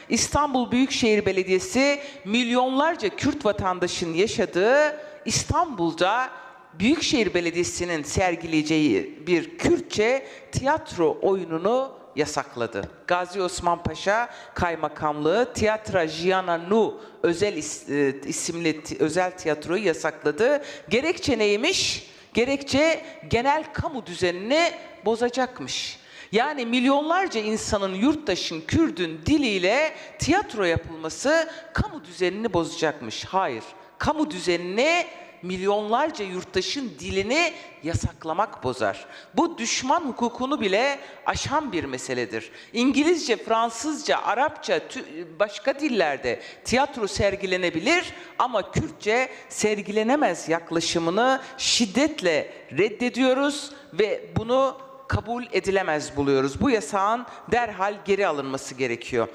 İstanbul Büyükşehir Belediyesi milyonlarca Kürt vatandaşın yaşadığı İstanbul'da Büyükşehir Belediyesi'nin sergileyeceği bir Kürtçe tiyatro oyununu yasakladı. Gazi Osman Paşa Kaymakamlığı Tiyatra Jiana Nu isimli özel tiyatroyu yasakladı. Gerekçe neymiş? Gerekçe genel kamu düzenini bozacakmış. Yani milyonlarca insanın, yurttaşın, Kürdün diliyle tiyatro yapılması kamu düzenini bozacakmış. Hayır, kamu düzenini, milyonlarca yurttaşın dilini yasaklamak bozar. Bu düşman hukukunu bile aşan bir meseledir. İngilizce, Fransızca, Arapça, başka dillerde tiyatro sergilenebilir ama Kürtçe sergilenemez yaklaşımını şiddetle reddediyoruz ve bunu kabul edilemez buluyoruz. Bu yasağın derhal geri alınması gerekiyor.